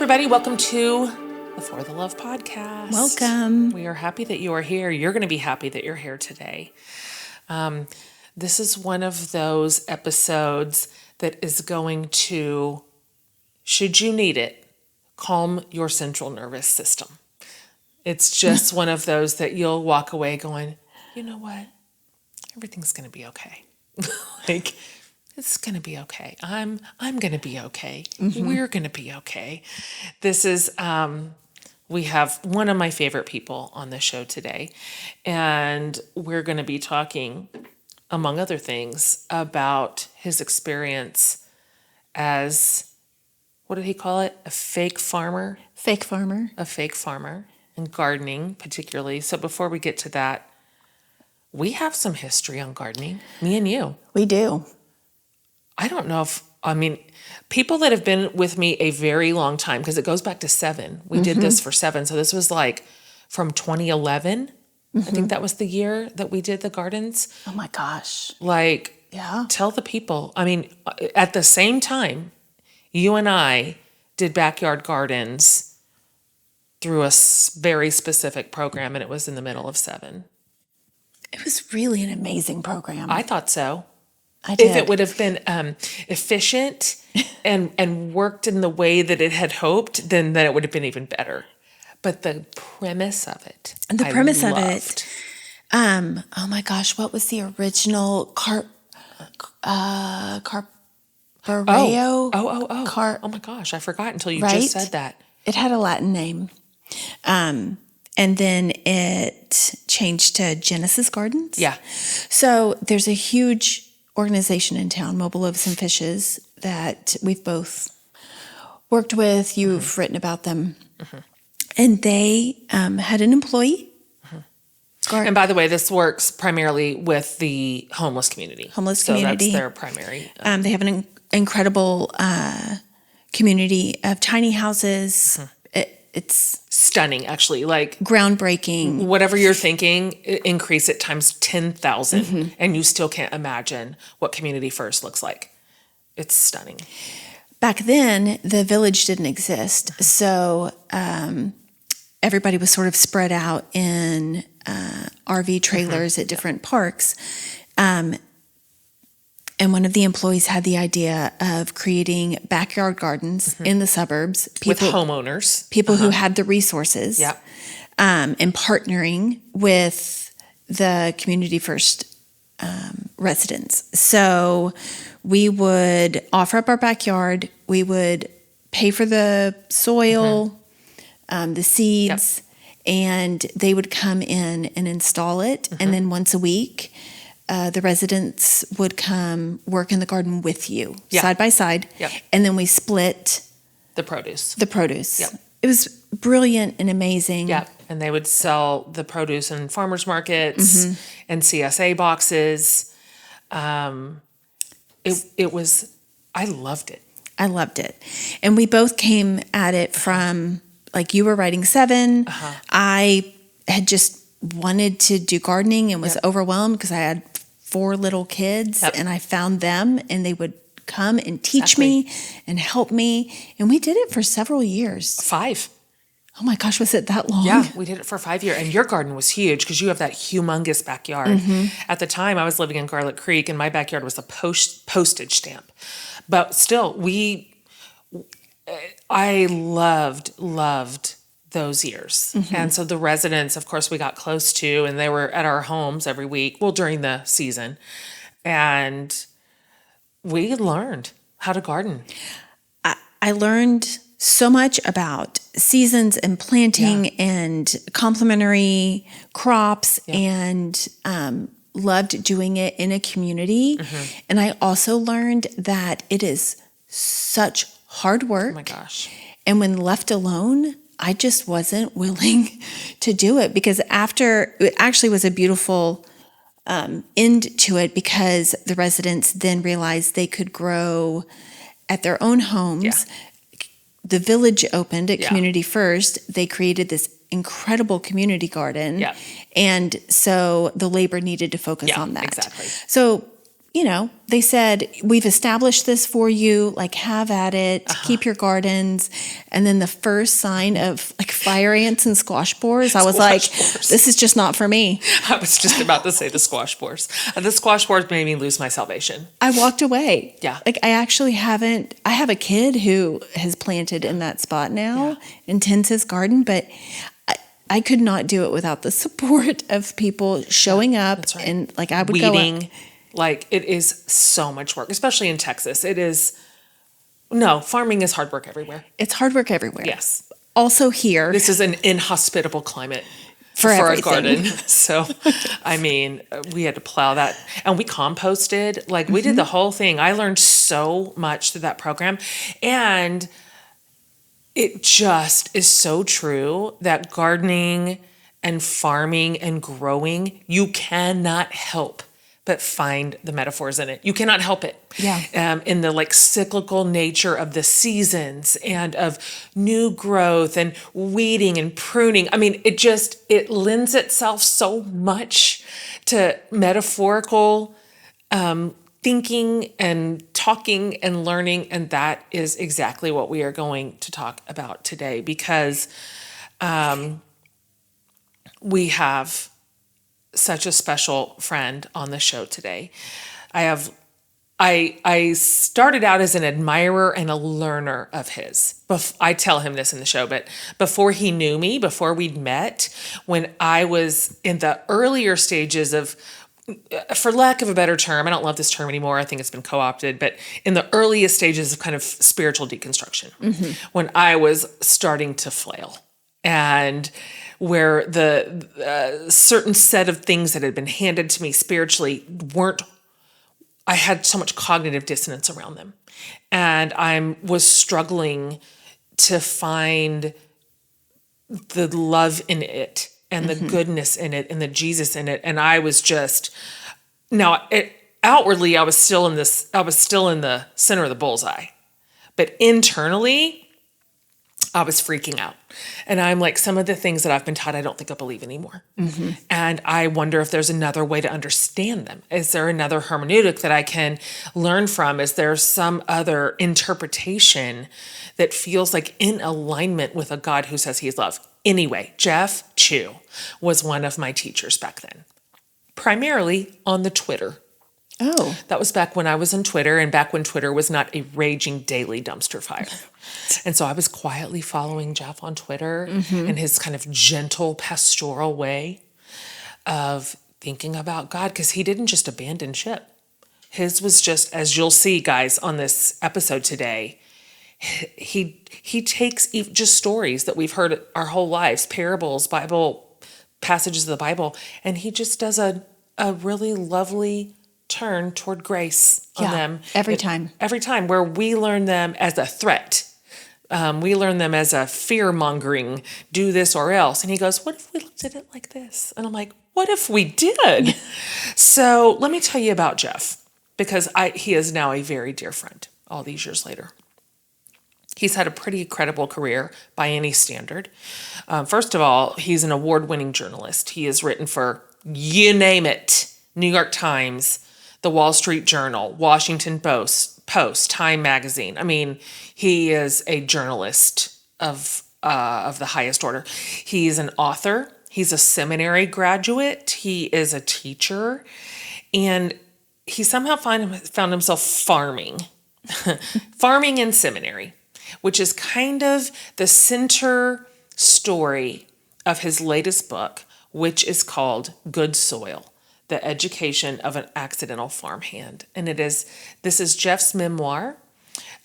everybody. Welcome to the For the Love podcast. Welcome. We are happy that you are here. You're going to be happy that you're here today. This is one of those episodes that is going to, should you need it, calm your central nervous system. It's just one of those that you'll walk away going, you know what? Everything's going to be okay. Like, it's going to be okay. I'm going to be okay. Mm-hmm. We're going to be okay. This is, we have one of my favorite people on the show today, and we're going to be talking, among other things, about his experience as, what did he call it? A fake farmer? Fake farmer. A fake farmer, and gardening particularly. So before we get to that, we have some history on gardening, me and you. We do. I don't know if, people that have been with me a very long time, because it goes back to 7. We did this for 7. So this was like from 2011. I think that was the year that we did the gardens. Oh my gosh. Like, yeah. Tell the people. At the same time, you and I did backyard gardens through a very specific program, and it was in the middle of 7. It was really an amazing program. I thought so. I did. If it would have been efficient and worked in the way that it had hoped, then it would have been even better. But the premise of it, oh my gosh, what was the original Carpareo? Oh my gosh, I forgot until you just said that. It had a Latin name. And then it changed to Genesis Gardens. Yeah. So there's a huge organization in town, Mobile Loaves and Fishes, that we've both worked with. You've written about them. And they had an employee. And by the way, this works primarily with the homeless community. So that's their primary. They have an incredible community of tiny houses. It's stunning, actually. Like, groundbreaking. Whatever you're thinking, increase it times 10,000, and you still can't imagine what Community First looks like. It's stunning. Back then, the village didn't exist, so everybody was sort of spread out in RV trailers at different parks. And one of the employees had the idea of creating backyard gardens in the suburbs. With homeowners. People who had the resources. Yeah. And partnering with the Community First residents. So we would offer up our backyard. We would pay for the soil, the seeds, and they would come in and install it. And then once a week, the residents would come work in the garden with you, side by side. Yep. And then we split the produce. Yep. It was brilliant and amazing. Yeah. And they would sell the produce in farmers markets and CSA boxes. It was, I loved it. I loved it. And we both came at it from, like, you were writing 7. I had just wanted to do gardening and was overwhelmed because I had 4 little kids, and I found them, and they would come and teach me and help me. And we did it for several years. 5. Oh my gosh, was it that long? Yeah, we did it for 5 years. And your garden was huge because you have that humongous backyard. At the time, I was living in Garlic Creek, and my backyard was a postage stamp. But still, I loved those years. And so the residents, of course, we got close to, and they were at our homes every week, well, during the season. And we learned how to garden. I learned so much about seasons and planting and complementary crops and loved doing it in a community. And I also learned that it is such hard work. Oh my gosh. And when left alone, I just wasn't willing to do it, because after, it actually was a beautiful end to it, because the residents then realized they could grow at their own homes. The village opened at Community First. They created this incredible community garden. And so the labor needed to focus on that. Exactly. So they said, we've established this for you, like have at it, keep your gardens. And then the first sign of like fire ants and squash borers, I was like, this is just not for me. I was just about to say the squash borers. The squash borers made me lose my salvation. I walked away. Yeah. Like I have a kid who has planted in that spot now and tends his garden, but I could not do it without the support of people showing up. That's right. And like I would weeding. go up. Like it is so much work, especially in Texas. Farming is hard work everywhere. It's hard work everywhere. Yes. Also here. This is an inhospitable climate for a garden. So, we had to plow that and we composted, like we did the whole thing. I learned so much through that program, and it just is so true that gardening and farming and growing, you cannot help but find the metaphors in it. You cannot help it. Yeah. In the like cyclical nature of the seasons and of new growth and weeding and pruning. I mean, it lends itself so much to metaphorical thinking and talking and learning. And that is exactly what we are going to talk about today, because we have such a special friend on the show today. I started out as an admirer and a learner of his. I tell him this in the show, but before he knew me, before we'd met, when I was in the earlier stages of, for lack of a better term, I don't love this term anymore, I think it's been co-opted, but in the earliest stages of kind of spiritual deconstruction, when I was starting to flail, and where the certain set of things that had been handed to me spiritually I had so much cognitive dissonance around them. And I was struggling to find the love in it and the goodness in it and the Jesus in it. And I was just, outwardly, I was still in the center of the bullseye. But internally, I was freaking out. And I'm like, some of the things that I've been taught, I don't think I believe anymore. And I wonder if there's another way to understand them. Is there another hermeneutic that I can learn from? Is there some other interpretation that feels like in alignment with a God who says he is love? Anyway, Jeff Chu was one of my teachers back then, primarily on the Twitter. Oh. That was back when I was on Twitter, and back when Twitter was not a raging daily dumpster fire. And so I was quietly following Jeff on Twitter and his kind of gentle pastoral way of thinking about God, because he didn't just abandon ship. His was just, as you'll see, guys, on this episode today, he takes just stories that we've heard our whole lives, parables, Bible, passages of the Bible, and he just does a really lovely turn toward grace on them. Every time, where we learn them as a threat. We learn them as a fear-mongering, do this or else. And he goes, what if we looked at it like this? And I'm like, what if we did? So let me tell you about Jeff, because he is now a very dear friend all these years later. He's had a pretty incredible career by any standard. First of all, he's an award-winning journalist. He has written for, you name it, New York Times, the Wall Street Journal, Washington Post, Time Magazine. I mean, he is a journalist of the highest order. He's an author. He's a seminary graduate. He is a teacher. And he somehow found himself farming in seminary, which is kind of the center story of his latest book, which is called Good Soil: The Education of an Accidental Farmhand. And this is Jeff's memoir,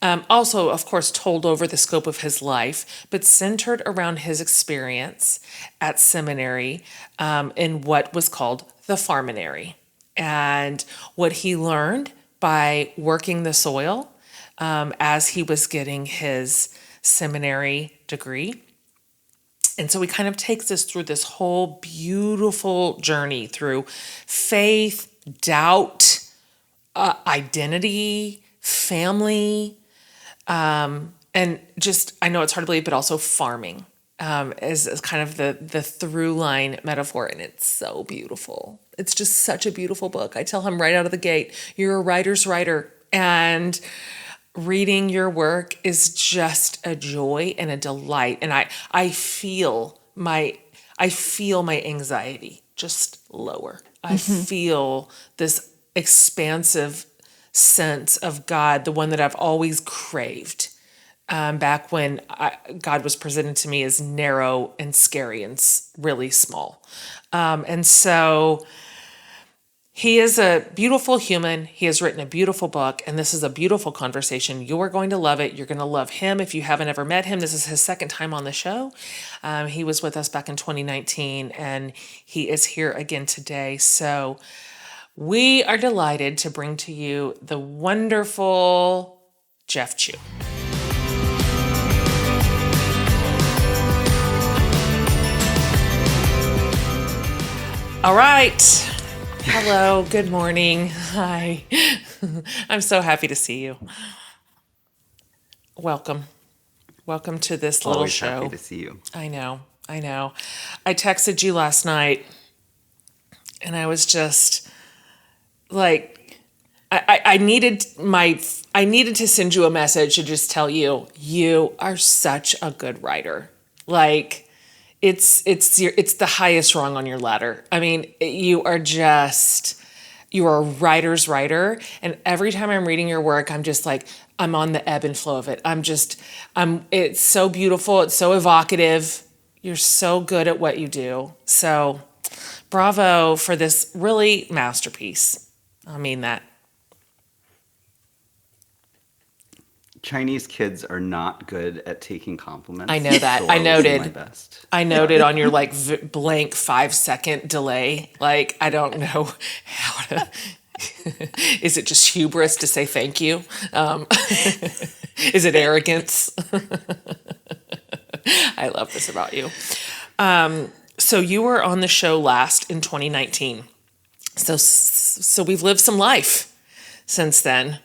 also, of course, told over the scope of his life, but centered around his experience at seminary in what was called the Farminary, and what he learned by working the soil as he was getting his seminary degree. And so he kind of takes us through this whole beautiful journey through faith, doubt, identity, family, and just, I know it's hard to believe, but also farming. as kind of the through line metaphor, and it's so beautiful. It's just such a beautiful book. I tell him right out of the gate, you're a writer's writer, and reading your work is just a joy and a delight. And I feel my anxiety just lower. I feel this expansive sense of God, the one that I've always craved. Back when God was presented to me as narrow and scary and really small. And so he is a beautiful human. He has written a beautiful book, and this is a beautiful conversation. You are going to love it. You're going to love him if you haven't ever met him. This is his second time on the show. He was with us back in 2019, and he is here again today. So we are delighted to bring to you the wonderful Jeff Chu. All right. Hello. Good morning. Hi. I'm so happy to see you. Welcome. Welcome to this little Always show. happy to see you. I know. I texted you last night, and I was just like, I needed to send you a message to just tell you, you are such a good writer. Like, it's the highest rung on your ladder. I mean, you are a writer's writer. And every time I'm reading your work, I'm just like, I'm on the ebb and flow of it. It's so beautiful. It's so evocative. You're so good at what you do. So bravo for this really masterpiece. I mean that. Chinese kids are not good at taking compliments. I know that. So I will do noted. my best. I noted on your like blank 5-second delay. Like, I don't know how to. Is it just hubris to say thank you? Is it arrogance? I love this about you. So you were on the show last in 2019. So we've lived some life since then.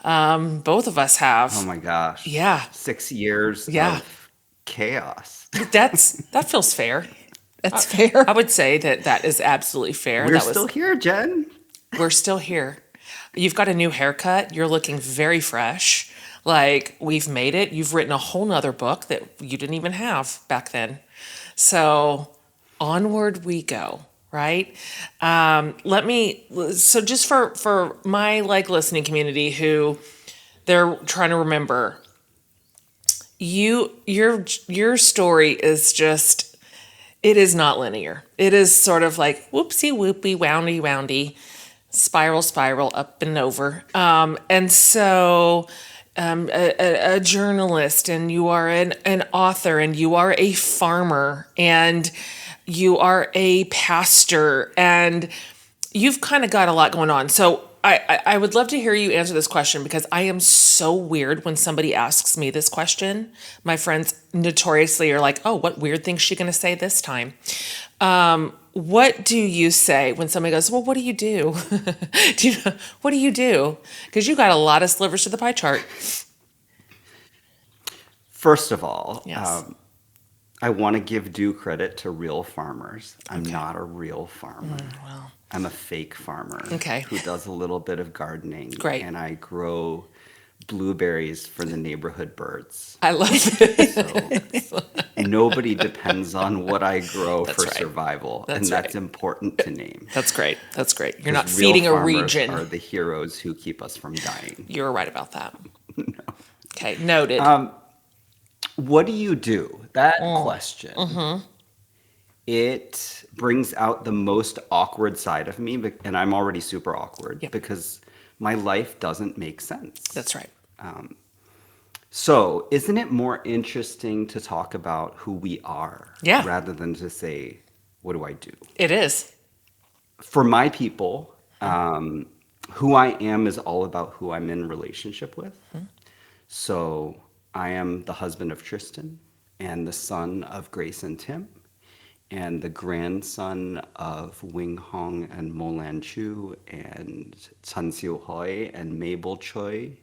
Both of us have. Oh my gosh. Yeah. 6 years Yeah. of chaos. That feels fair. That's fair. I would say that is absolutely fair. We're still here, Jen. We're still here. You've got a new haircut. You're looking very fresh. Like, we've made it. You've written a whole nother book that you didn't even have back then. So onward we go, right? So just for my like listening community who they're trying to remember, your story is just, it is not linear. It is sort of like whoopsie whoopie, woundy woundy, spiral up and over. And so a journalist, and you are an author, and you are a farmer, and you are a pastor, and you've kind of got a lot going on. So I would love to hear you answer this question, because I am so weird when somebody asks me this question. My friends notoriously are like, oh, what weird thing's she going to say this time? What do you say when somebody goes, well, what do you do? What do you do? Because you got a lot of slivers to the pie chart. First of all, Yes. I want to give due credit to real farmers. I'm not a real farmer. Well, I'm a fake farmer Okay. who does a little bit of gardening. Great. And I grow blueberries for the neighborhood birds. I love it. So nobody depends on what I grow That's for right. survival. That's And that's right. important to name. That's great. You're not 'Cause real feeding a farmers region. are the heroes who keep us from dying. You're right about that. Okay, noted. What do you do? That question. It brings out the most awkward side of me, and I'm already super awkward Yep. because my life doesn't make sense. That's right. So, isn't it more interesting to talk about who we are Yeah. rather than to say, what do I do? It is. For my people, who I am is all about who I'm in relationship with. So, I am the husband of Tristan and the son of Grace and Tim, and the grandson of Wing Hong and Mo Lan Chu and Chan Siu Hoi and Mabel Choi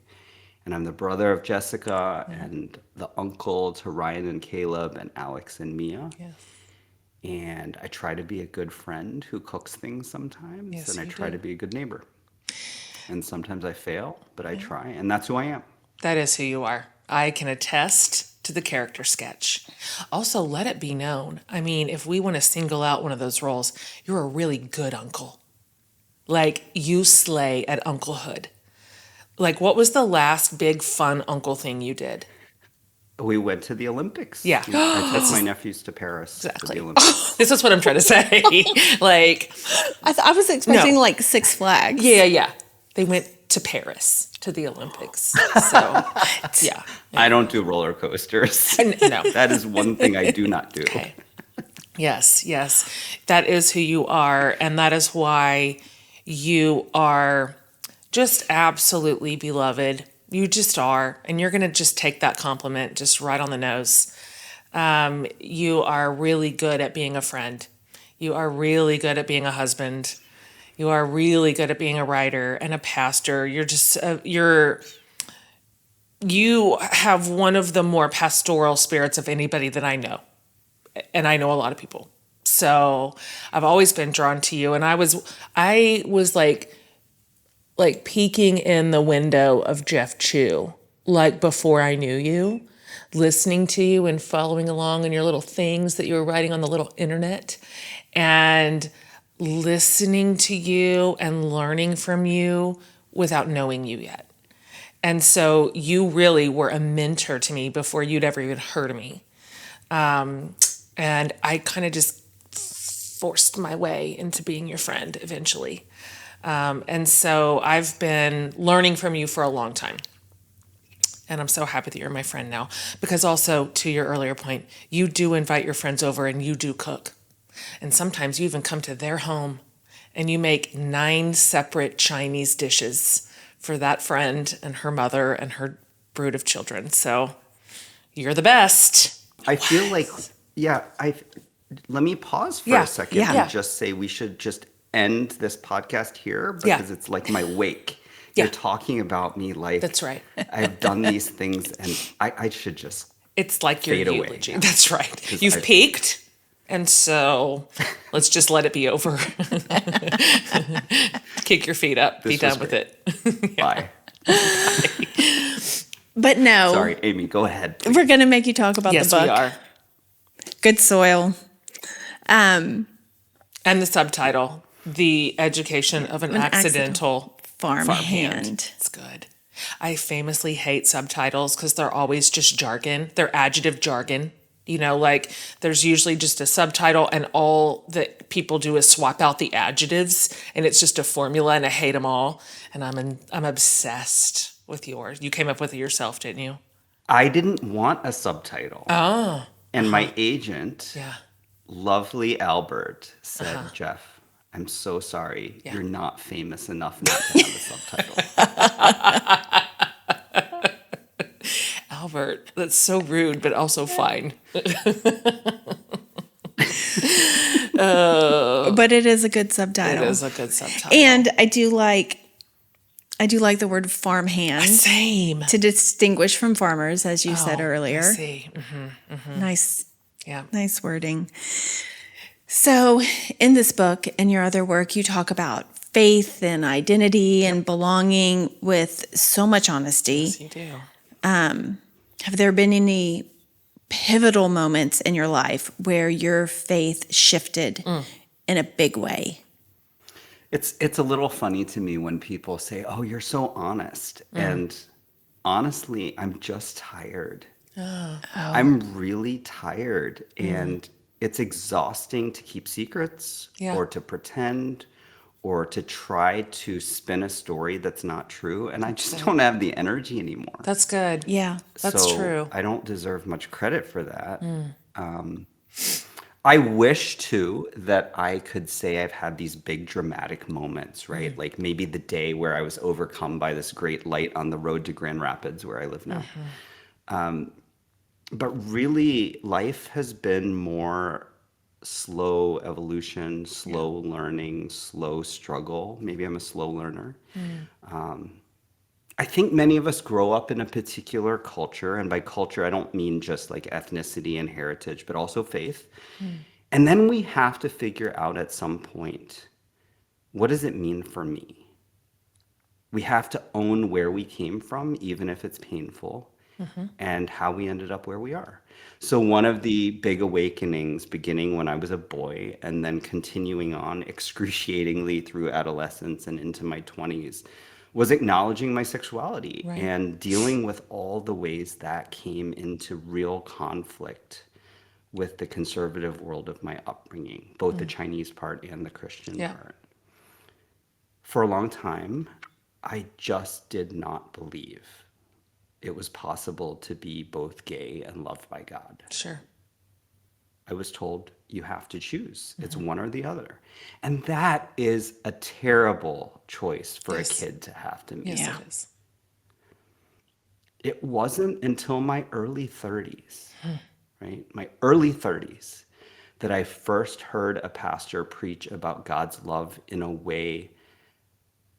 And I'm the brother of Jessica and the uncle to Ryan and Caleb and Alex and Mia. Yes. And I try to be a good friend who cooks things sometimes. Yes, And I you try do. to be a good neighbor. And sometimes I fail, but I try. And that's who I am. That is who you are. I can attest to the character sketch. Also, let it be known. I mean, if we want to single out one of those roles, you're a really good uncle. Like, you slay at unclehood. Like, what was the last big fun uncle thing you did? We went to the Olympics. Yeah. I took my nephews to Paris for Exactly. the Olympics. This is what I'm trying to say. Like, I was expecting No. like Six Flags. yeah. They went to Paris to the Olympics. So, yeah. I don't do roller coasters. No. That is one thing I do not do. Okay. Yes. That is who you are. And that is why you are just absolutely beloved. You just are. And you're going to just take that compliment just right on the nose. You are really good at being a friend. You are really good at being a husband. You are really good at being a writer and a pastor. You're just, you have one of the more pastoral spirits of anybody that I know. And I know a lot of people. So I've always been drawn to you. And I was like peeking in the window of Jeff Chu, like before I knew you, listening to you and following along in your little things that you were writing on the little internet, and listening to you and learning from you without knowing you yet. And so you really were a mentor to me before you'd ever even heard of me. And I kind of just forced my way into being your friend eventually. And so I've been learning from you for a long time. And I'm so happy that you're my friend now. Because also, to your earlier point, you do invite your friends over and you do cook. And sometimes you even come to their home and you make 9 separate Chinese dishes for that friend and her mother and her brood of children. So you're the best. I feel like, let me pause for Yeah, a second yeah. and just say we should just end this podcast here because it's like my wake. Yeah. You're talking about me like That's right. I've done these things and I should just It's like your fade away. eulogy. That's right. 'Cause You've peaked. And so let's just let it be over. Kick your feet up. Be This was done with it. bye. But no, Sorry, Amy, go ahead. please. we're going to make you talk about Yes, the book. we are. Good Soil. And the subtitle, The Education of an Accidental Farmhand. It's good. I famously hate subtitles because they're always just jargon. They're adjective jargon. You know, like there's usually just a subtitle and all that people do is swap out the adjectives and it's just a formula, and I hate them all. And I'm obsessed with yours. You came up with it yourself, didn't you? I didn't want a subtitle. Oh. And my agent, Yeah. lovely Albert, said, Jeff, I'm so sorry. Yeah. You're not famous enough not to have a subtitle. Albert, that's so rude, but also fine. But it is a good subtitle. It is a good subtitle. And I do like the word farmhand Same. to distinguish from farmers, as you said I earlier. see. Nice, Yeah. nice wording. So in this book and your other work, you talk about faith and identity and belonging with so much honesty. Yes, you do. Have there been any pivotal moments in your life where your faith shifted in a big way? It's a little funny to me when people say, "Oh, you're so honest." And honestly, I'm just tired. I'm really tired, and it's exhausting to keep secrets Yeah. or to pretend or to try to spin a story that's not true, and I just don't have the energy anymore. That's good. Yeah. That's So true. I don't deserve much credit for that. I wish too that I could say I've had these big dramatic moments, right? Like maybe the day where I was overcome by this great light on the road to Grand Rapids where I live now. But really, life has been more slow evolution, slow learning, slow struggle. Maybe I'm a slow learner. I think many of us grow up in a particular culture, and by culture, I don't mean just like ethnicity and heritage, but also faith. And then we have to figure out at some point, what does it mean for me? We have to own where we came from, even if it's painful, and how we ended up where we are. So, one of the big awakenings, beginning when I was a boy and then continuing on excruciatingly through adolescence and into my 20s, was acknowledging my sexuality Right. and dealing with all the ways that came into real conflict with the conservative world of my upbringing, both the Chinese part and the Christian Yeah. part. For a long time, I just did not believe it was possible to be both gay and loved by God. Sure. I was told you have to choose. It's one or the other. And that is a terrible choice for Yes. a kid to have to make. Yes, Yeah. it is. It wasn't until my early 30s, right? My early 30s, that I first heard a pastor preach about God's love in a way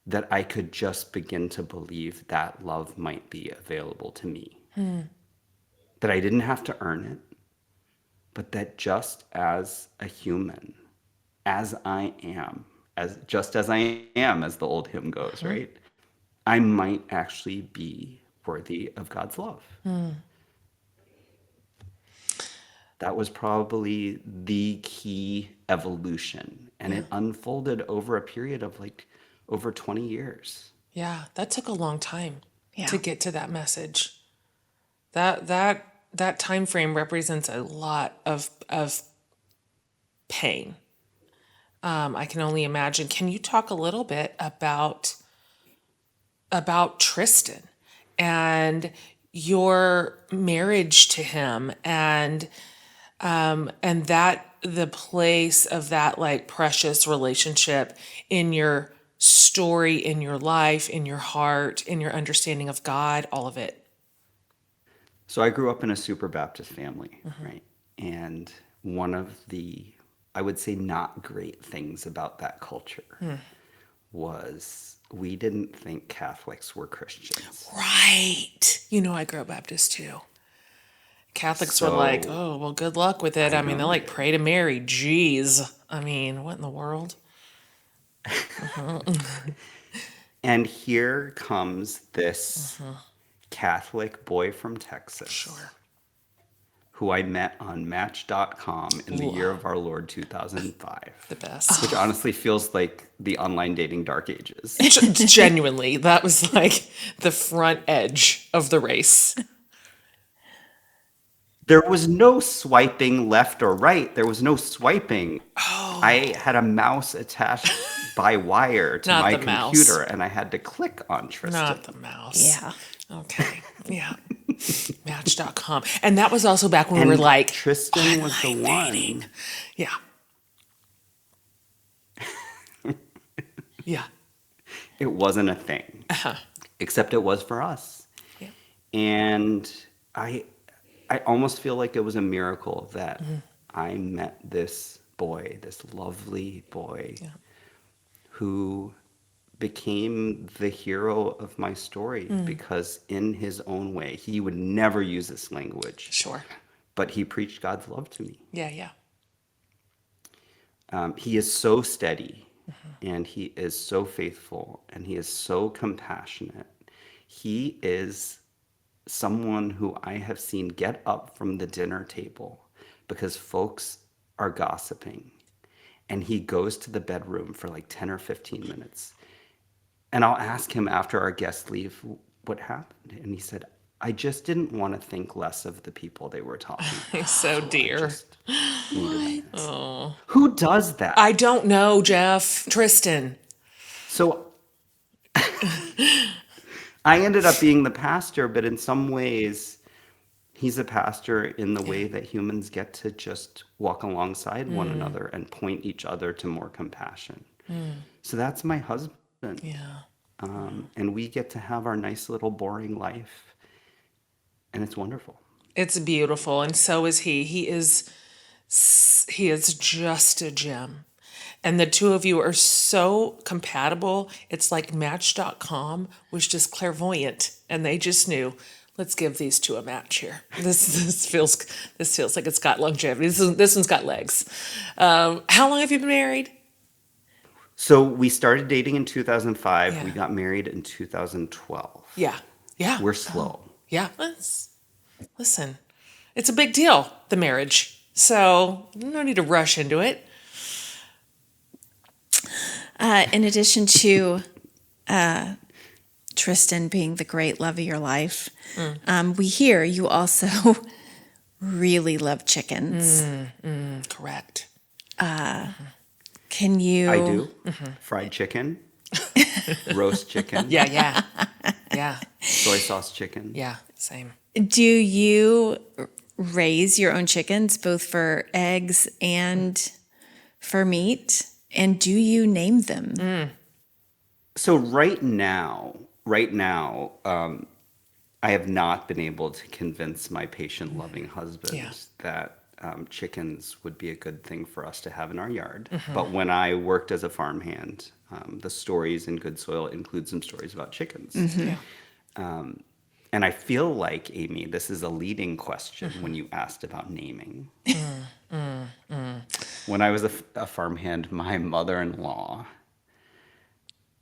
that I could just begin to believe that love might be available to me. That I didn't have to earn it, but that just as a human, as I am, as just as I am, as the old hymn goes, right? I might actually be worthy of God's love. That was probably the key evolution. And it unfolded over a period of like over 20 years. Yeah, that took a long time Yeah. to get to that message. That time frame represents a lot of pain. I can only imagine. Can you talk a little bit about Tristan and your marriage to him and that the place of that like precious relationship in your story, in your life, in your heart, in your understanding of God, all of it. So I grew up in a super Baptist family, right? And one of the, I would say, not great things about that culture was we didn't think Catholics were Christians. Right. You know, I grew up Baptist too. Catholics were like, So oh, well, good luck with it. I I mean, they know. like pray to Mary. Jeez. I mean, what in the world? And here comes this Catholic boy from Texas. Sure. Who I met on Match.com in the year of our Lord 2005. The best. Which honestly feels like the online dating dark ages. Genuinely, that was like the front edge of the race. There was no swiping left or right. There was no swiping. I had a mouse attached by wire to Not my the mouse. computer, and I had to click on Tristan. Not the mouse. Yeah. Okay. Yeah. Match.com. And that was also back when And we were like, Tristan was the online one. dating. Yeah. Yeah. It wasn't a thing, except it was for us. Yeah. And I almost feel like it was a miracle that I met this boy, this lovely boy, Yeah. who became the hero of my story because in his own way, he would never use this language, Sure. but he preached God's love to me. Yeah. Yeah. He is so steady and he is so faithful and he is so compassionate. He is someone who I have seen get up from the dinner table because folks are gossiping, and he goes to the bedroom for like 10 or 15 minutes. And I'll ask him after our guests leave what happened. And he said, I just didn't want to think less of the people they were talking to. He's so dear. Who does that? I don't know, Jeff. Tristan. So I ended up being the pastor, but in some ways, he's a pastor in the way that humans get to just walk alongside one another and point each other to more compassion. So that's my husband. Yeah. And we get to have our nice little boring life. And it's wonderful. It's beautiful. And so is he. He is just a gem. And the two of you are so compatible. It's like Match.com was just clairvoyant, and they just knew, let's give these two a match here. This feels like it's got longevity. This one's got legs. How long have you been married? So we started dating in 2005. Yeah. We got married in 2012. Yeah. Yeah. We're slow. Yeah. Listen, it's a big deal, the marriage. So no need to rush into it. In addition to Tristan being the great love of your life, we hear you also really love chickens. Correct. Can you? I do. Fried chicken, roast chicken, Yeah. Yeah. soy sauce chicken. Yeah. Same. Do you raise your own chickens, both for eggs and for meat? And do you name them? So right now, I have not been able to convince my patient, loving husband Yeah. that chickens would be a good thing for us to have in our yard. But when I worked as a farmhand, the stories in Good Soil include some stories about chickens. Yeah. And I feel like, Amy, this is a leading question when you asked about naming. When I was a farmhand, my mother-in-law,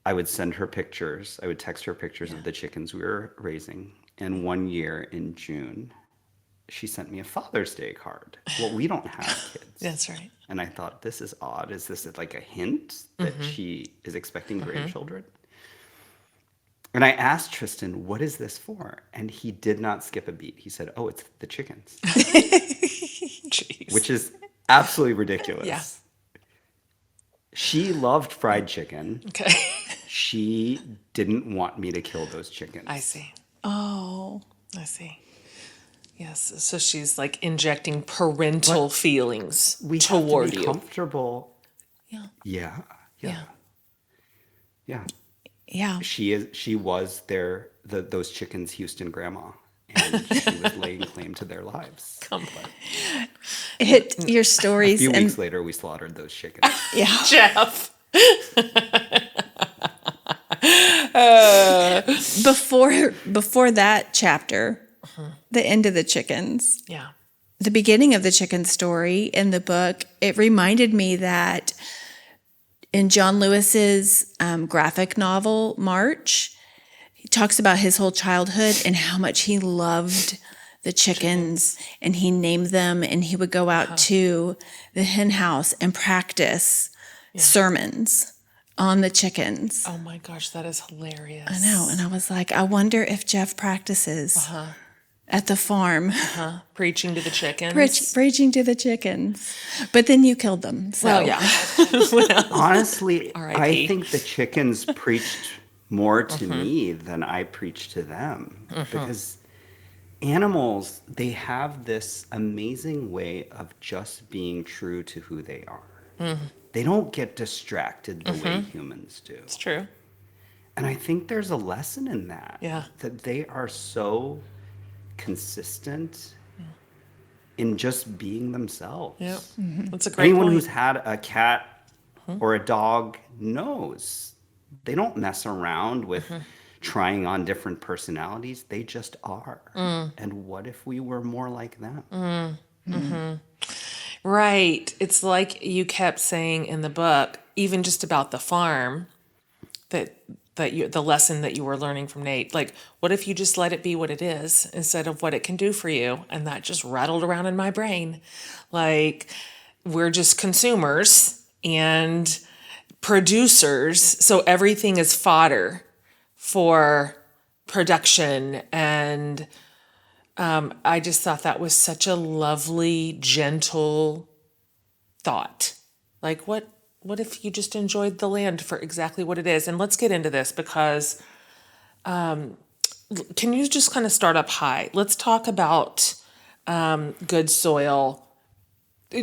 I would send her pictures. I would text her pictures of the chickens we were raising. And one year in June, she sent me a Father's Day card. Well, we don't have kids. That's right. And I thought, this is odd. Is this like a hint that she is expecting grandchildren? And I asked Tristan, what is this for? And he did not skip a beat. He said, oh, it's the chickens, Jeez. which is absolutely ridiculous. Yeah. She loved fried chicken. Okay. She didn't want me to kill those chickens. I see. Oh, I see. Yes. So she's like injecting parental feelings We toward have to be you. comfortable. Yeah. Yeah. Yeah. yeah. She was those chickens' Houston grandma, and she was laying claim to their lives. Come on. Your A stories few and weeks later, we slaughtered those chickens. yeah. Jeff. Before that chapter, the end of the chickens, Yeah. the beginning of the chicken story in the book, it reminded me that in John Lewis's graphic novel, March, he talks about his whole childhood and how much he loved the chickens and he named them and he would go out to the hen house and practice sermons on the chickens. Oh my gosh, that is hilarious. I know. And I was like, I wonder if Jeff practices at the farm. Preaching to the chickens. Preaching to the chickens. But then you killed them. So Well, yeah. Honestly, R.I.P. I think the chickens preached more to me than I preached to them. Because animals, they have this amazing way of just being true to who they are. They don't get distracted the way humans do. It's true. And I think there's a lesson in that. Yeah. That they are so consistent in just being themselves. Yeah. That's a great Anyone point. who's had a cat or a dog knows they don't mess around with trying on different personalities. They just are. And what if we were more like them? Right. It's like you kept saying in the book, even just about the farm, that the lesson that you were learning from Nate. Like, what if you just let it be what it is instead of what it can do for you? And that just rattled around in my brain. Like, we're just consumers and producers, so everything is fodder for production. And I just thought that was such a lovely, gentle thought. Like, what if you just enjoyed the land for exactly what it is? And let's get into this because can you just kind of start up high? Let's talk about Good Soil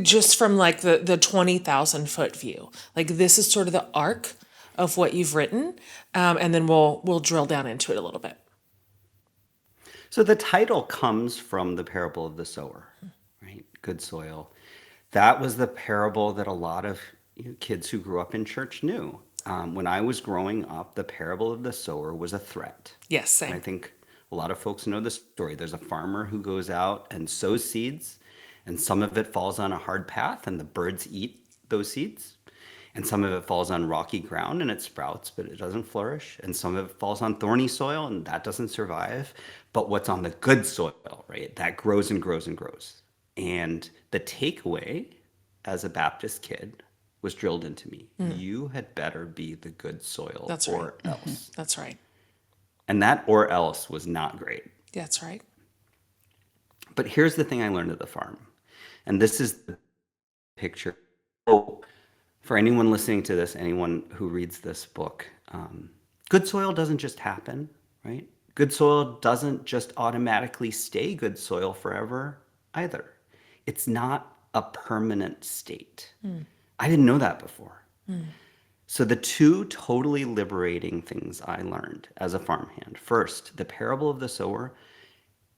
just from like the 20,000 foot view. Like, this is sort of the arc of what you've written, and then we'll drill down into it a little bit. So the title comes from the parable of the sower, right? Good soil. That was the parable that a lot of kids who grew up in church knew. When I was growing up, the parable of the sower was a threat. Yes, And I same. think a lot of folks know the story. There's a farmer who goes out and sows seeds, and some of it falls on a hard path, and the birds eat those seeds. And some of it falls on rocky ground and it sprouts, but it doesn't flourish. And some of it falls on thorny soil and that doesn't survive. But what's on the good soil, right? That grows and grows and grows. And the takeaway as a Baptist kid was drilled into me. You had better be the good soil That's or right. else. That's right. And that or else was not great. That's right. But here's the thing I learned at the farm. And this is the picture. Oh, for anyone listening to this, anyone who reads this book, good soil doesn't just happen, right? Good soil doesn't just automatically stay good soil forever either. It's not a permanent state. I didn't know that before. So the two totally liberating things I learned as a farmhand. First, the parable of the sower,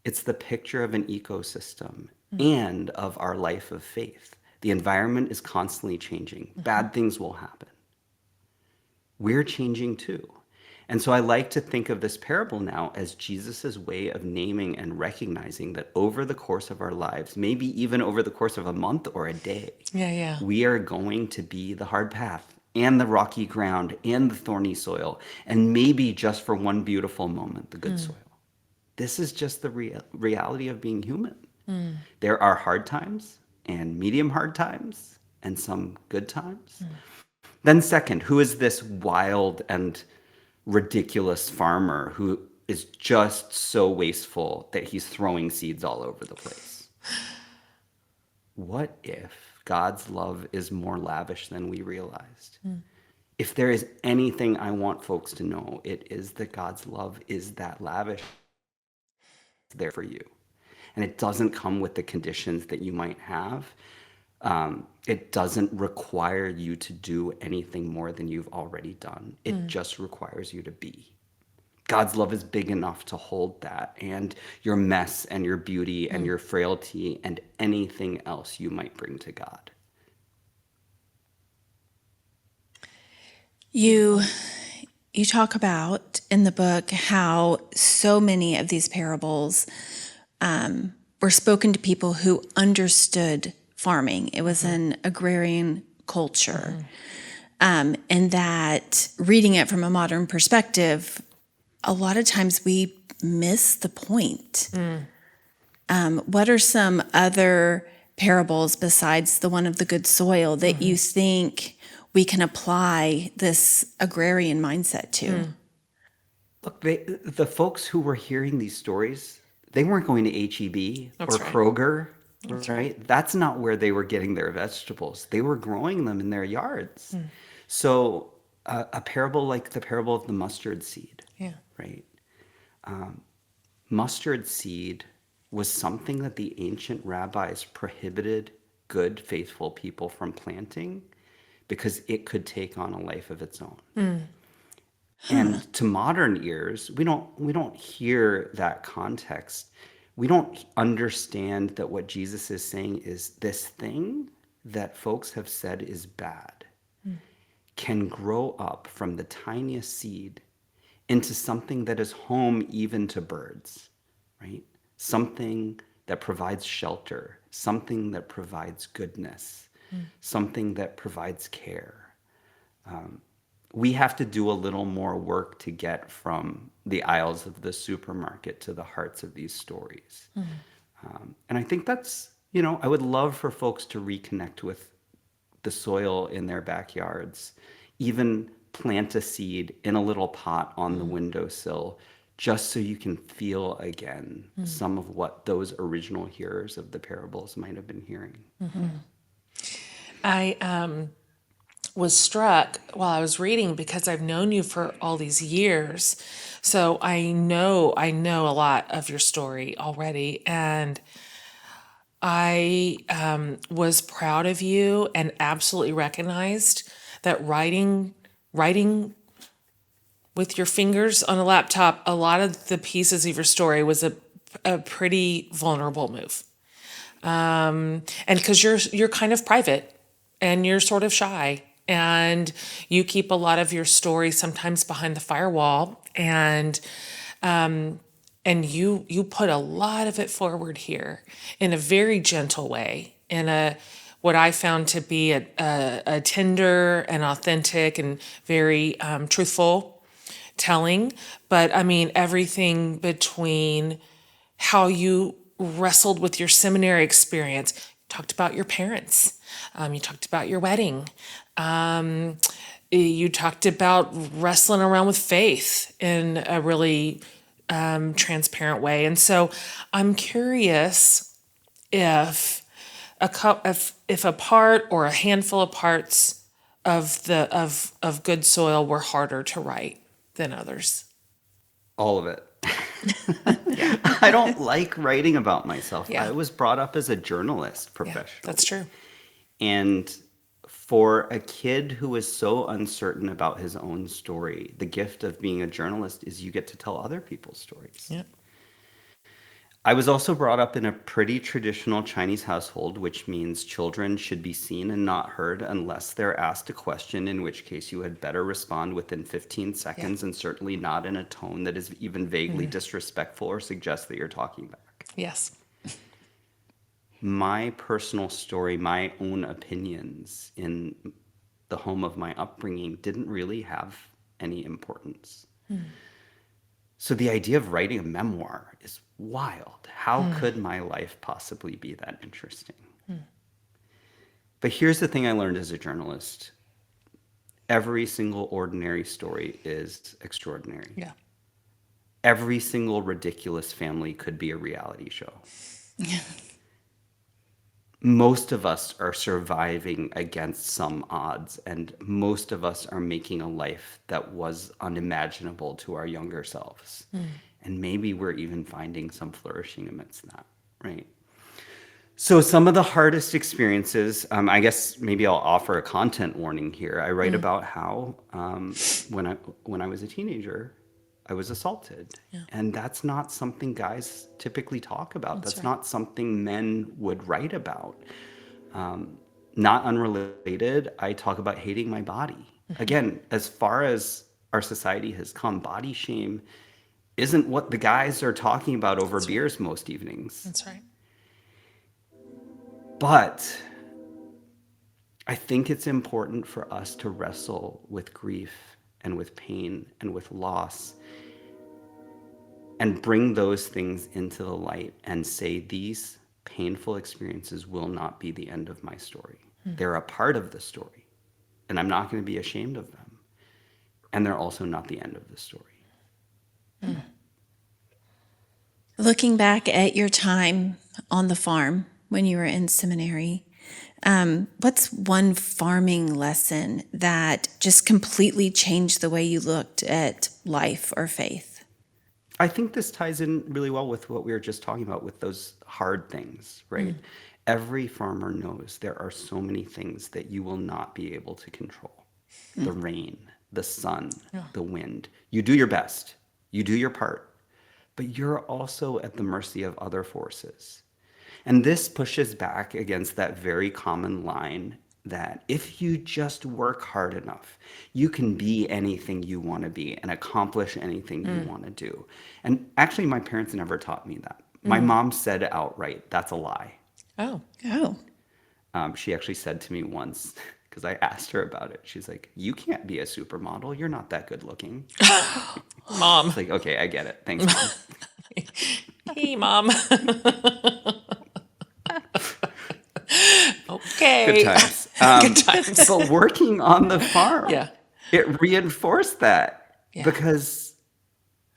it's the picture of an ecosystem and of our life of faith. The environment is constantly changing. Bad things will happen. We're changing too. And so I like to think of this parable now as Jesus's way of naming and recognizing that over the course of our lives, maybe even over the course of a month or a day, Yeah. we are going to be the hard path and the rocky ground and the thorny soil, and maybe just for one beautiful moment, the good soil. This is just the reality of being human. There are hard times and medium hard times and some good times. Then second, who is this wild and ridiculous farmer who is just so wasteful that he's throwing seeds all over the place? What if God's love is more lavish than we realized? If there is anything I want folks to know, it is that God's love is that lavish there for you. And it doesn't come with the conditions that you might have. It doesn't require you to do anything more than you've already done. It just requires you to be. God's love is big enough to hold that, and your mess and your beauty and your frailty and anything else you might bring to God. You talk about in the book how so many of these parables were spoken to people who understood farming. It was an agrarian culture. And that reading it from a modern perspective, a lot of times we miss the point. What are some other parables besides the one of the good soil that you think we can apply this agrarian mindset to? Look, the folks who were hearing these stories, they weren't going to HEB or That's right. Kroger, right? That's not where they were getting their vegetables. They were growing them in their yards. So a parable like the parable of the mustard seed, Yeah. right? Mustard seed was something that the ancient rabbis prohibited good, faithful people from planting because it could take on a life of its own. And to modern ears, we don't hear that context. We don't understand that what Jesus is saying is this thing that folks have said is bad can grow up from the tiniest seed into something that is home even to birds, right? Something that provides shelter, something that provides goodness, something that provides care. We have to do a little more work to get from the aisles of the supermarket to the hearts of these stories. And I think that's, I would love for folks to reconnect with the soil in their backyards, even plant a seed in a little pot on the windowsill, just so you can feel again some of what those original hearers of the parables might have been hearing. I was struck while I was reading because I've known you for all these years. So I know a lot of your story already. And I was proud of you and absolutely recognized that writing with your fingers on a laptop, a lot of the pieces of your story was a pretty vulnerable move. And because you're kind of private and you're sort of shy. and you keep a lot of your story sometimes behind the firewall, and you put a lot of it forward here in a very gentle way, in a what I found to be a tender and authentic and very truthful telling. But I mean, everything between how you wrestled with your seminary experience, talked about your parents, you talked about your wedding, you talked about wrestling around with faith in a really transparent way. And so I'm curious if if a part or a handful of parts of Good Soil were harder to write than others. All of it. I don't like writing about myself. Yeah. I was brought up as a journalist Yeah, professionally. that's true. And for a kid who is so uncertain about his own story, the gift of being a journalist is you get to tell other people's stories. Yeah. I was also brought up in a pretty traditional Chinese household, which means children should be seen and not heard unless they're asked a question, in which case you had better respond within 15 seconds and certainly not in a tone that is even vaguely disrespectful or suggests that you're talking back. Yes. My personal story, my own opinions in the home of my upbringing didn't really have any importance. So the idea of writing a memoir is wild. How could my life possibly be that interesting? But here's the thing I learned as a journalist. Every single ordinary story is extraordinary. Yeah. Every single ridiculous family could be a reality show. Most of us are surviving against some odds, and most of us are making a life that was unimaginable to our younger selves. And maybe we're even finding some flourishing amidst that, right? So some of the hardest experiences, I guess maybe I'll offer a content warning here. I write about how when I was a teenager, I was assaulted. Yeah. And that's not something guys typically talk about. That's right. not something men would write about. Not unrelated, I talk about hating my body. Again, as far as our society has come, body shame isn't what the guys are talking about over beers most evenings. That's right. But I think it's important for us to wrestle with grief and with pain and with loss and bring those things into the light and say these painful experiences will not be the end of my story. They're a part of the story, and I'm not going to be ashamed of them. And they're also not the end of the story. Looking back at your time on the farm when you were in seminary, what's one farming lesson that just completely changed the way you looked at life or faith? I think this ties in really well with what we were just talking about with those hard things, right? Every farmer knows there are so many things that you will not be able to control. The rain, the sun, the wind. You do your best. You do your part. But you're also at the mercy of other forces. And this pushes back against that very common line that if you just work hard enough, you can be anything you want to be and accomplish anything you want to do. And actually, my parents never taught me that. My mom said outright, that's a lie. Oh. Oh, She actually said to me once, because I asked her about it, she's like, you can't be a supermodel. You're not that good looking. Mom. It's like, okay, I get it. Thanks, Mom. Hey, Mom. Okay. Good times. Good times. But working on the farm, Yeah. it reinforced that Yeah. because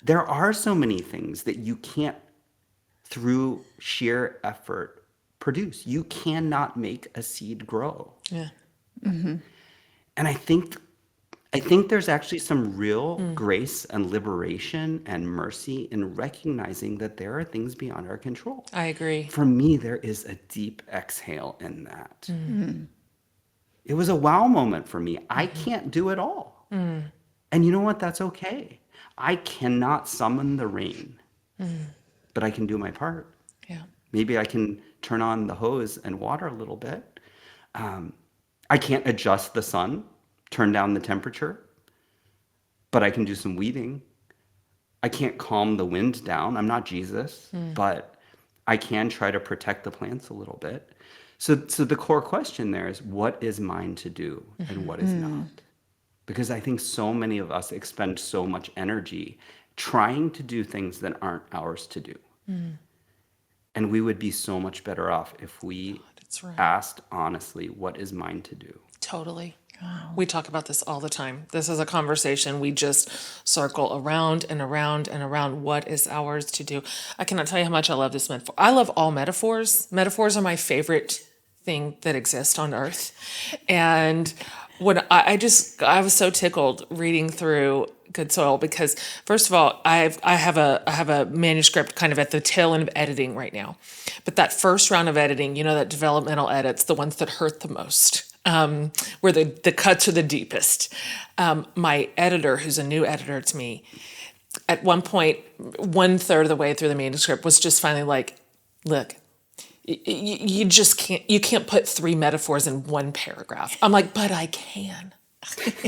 there are so many things that you can't, through sheer effort, produce. You cannot make a seed grow. Yeah. And I think there's actually some real grace and liberation and mercy in recognizing that there are things beyond our control. I agree. For me, there is a deep exhale in that. It was a wow moment for me. I can't do it all. And you know what? That's okay. I cannot summon the rain, but I can do my part. Yeah. Maybe I can turn on the hose and water a little bit. I can't adjust the sun, turn down the temperature, but I can do some weeding. I can't calm the wind down. I'm not Jesus, but I can try to protect the plants a little bit. So the core question there is, what is mine to do and what is not? Because I think so many of us expend so much energy trying to do things that aren't ours to do. And we would be so much better off if we That's right. asked honestly, what is mine to do? Totally. We talk about this all the time. This is a conversation we just circle around and around and around. What is ours to do? I cannot tell you how much I love this metaphor. I love all metaphors. Metaphors are my favorite thing that exists on earth. And when I was so tickled reading through Good Soil because first of all, I have a manuscript kind of at the tail end of editing right now. But that first round of editing, that developmental edits, the ones that hurt the most. Where the cuts are the deepest. My editor, who's a new editor to me, at one point, 1/3 of the way through the manuscript was just finally like, look, you just can't put 3 metaphors in one paragraph. I'm like, but I can.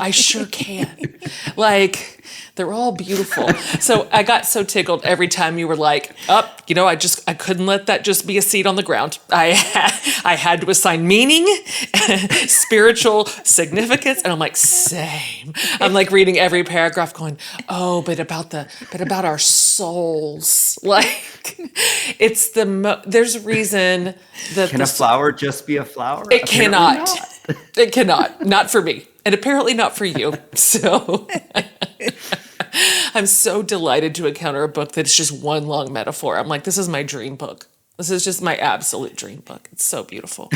I sure can. Like, they're all beautiful. So I got so tickled every time you were like, I couldn't let that just be a seed on the ground. I had to assign meaning, spiritual significance. And I'm like, same. I'm like reading every paragraph going, but about our souls. Like, it's there's a reason that Can a flower just be a flower? it Apparently cannot. not. It cannot. Not for me. And apparently not for you. So I'm so delighted to encounter a book that's just one long metaphor. I'm like, this is my dream book. This is just my absolute dream book. It's so beautiful.